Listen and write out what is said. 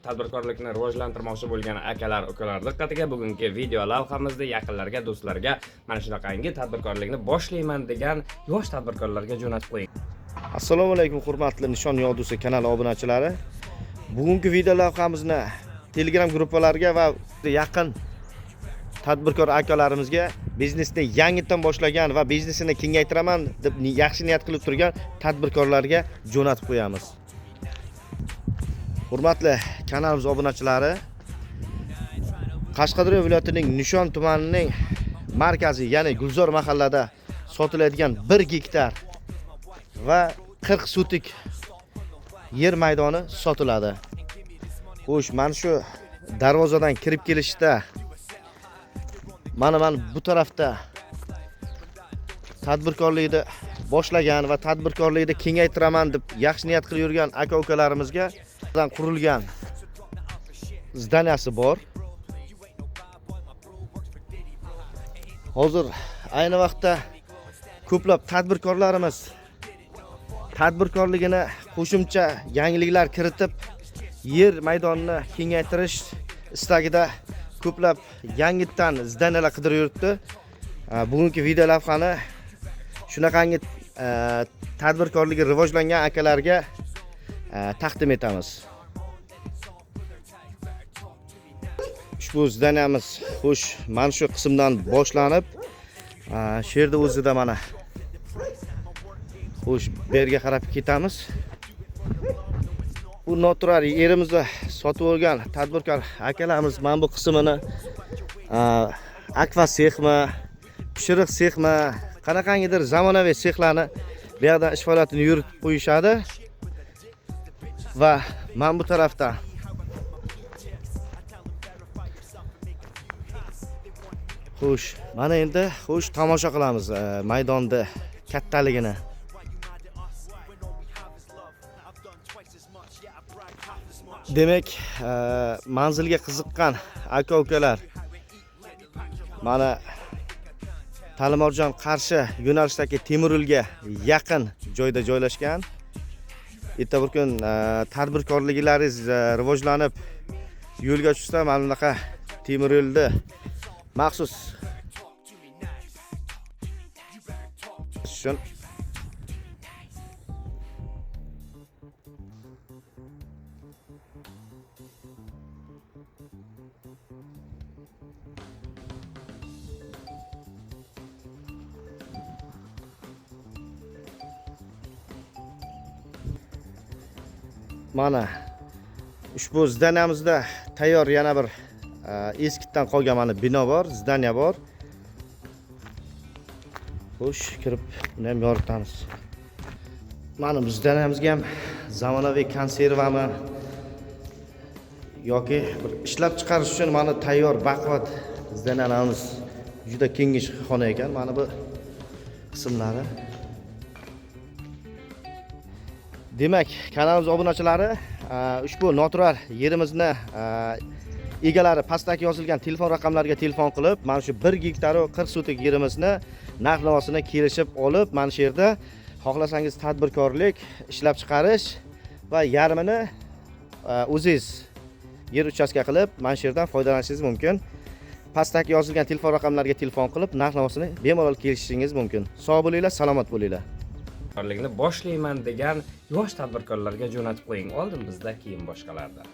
Tadbirkorlikni rivojlantirmoqchi bo'lgan akalar, ukalar diqqatiga, bugungi video lavhamizda yaqinlarga, do'stlarga mana shunaqangi tadbirkorlikni boshlayman degan yosh tadbirkorlarga jo'natib qo'ying. Assalomu alaykum hurmatli Nishon Yog'dusi kanali obunachilari. Bugungi video lavhamizni Telegram gruppalarga va yaqin tadbirkor akalarimizga biznesni yangidan boshlagan va biznesini kengaytiraman deb yaxshi niyat qilib turgan tadbirkorlarga jo'natib qo'yamiz. Hurmatli kanalimiz obunachilari, Qashqadaryo viloyatining Nishon tumanining markazi, ya'ni Gulzor mahallada sotiladigan 1 gektar va 40 sotik yer maydoni sotiladi. Xo'sh, mana shu darvozadan kirib kelishda mana bu tarafda tadbirkorlikni boshlagan va tadbirkorlikni kengaytiraman deb yaxshi niyat qilib yurgan aka-ukalarimizga qurilgan zdaniyasi bor. Hozir ayni vaqtda ko'plab tadbirkorlarimiz tadbirkorligini qo'shimcha yangiliklar kiritib, yer maydonini kengaytirish istagida ko'plab yangidan zdaniyalar qidirib yuribdi. Bugungi video lavhani shunaqangi tadbirkorligi rivojlangan akalarga taqdim etamiz. Ushbu zdaniyamiz xo'sh, mana shu qismdan boshlanib, shu yerda o'zida mana xo'sh, bu yerga qarab ketamiz. Bu noturar yerimizni sotib olgan tadbirkor akalarimiz mana bu qismini akva sexmi, pishiriq sexmi, qanaqangidir zamonaviy sexlarni bu yerda ish faoliyatini yuritib qo'yishadi. Va mana bu tarafda xo'sh, mana endi tomosha qilamiz maydonni kattaligini. Demak, manzilga qiziqqan aka-ukalar mana Talimorjon Qarshi yo'nalishdagi temir yo'lga yaqin joyda joylashgan. Erta bir kun tadbirkorliklaringiz rivojlanib yo'lga tushsa, mana bunaqa temir yo'lda maxsus mana ushbu zdaniyamizda tayyor yana bir eskidan qolgan mana bino bor, zdaniya bor. Xo'sh, kirib uni ham yoritamiz. Mana bu zdaniyamizga ham zamonaviy konservami yoki bir ishlab chiqarish uchun mana tayyor baquvvat zdaniyalarimiz juda kengish xona ekan. Mana bu qismlari. Demak, kanalimiz obunachilari, ushbu noturar yerimizni egalari pastdagi yozilgan telefon raqamlariga telefon qilib, mana shu 1 gektar va 40 sotik yerimizni narx-navosini kelishib olib, mana shu yerda xohlasangiz tadbirkorlik, ishlab chiqarish va yarmini o'zingiz yer uchastka qilib, mana shu yerdan foydalanishingiz mumkin. Pastdagi yozilgan telefon raqamlariga telefon qilib, narx-navosini bemalol kelishingiz mumkin. Sog' bo'linglar, salomat bo'linglar. Tadbirkorlikni boshlayman degan yosh tadbirkorlarga jo'natib qo'ying. Oldin bizda, keyin boshqalarda.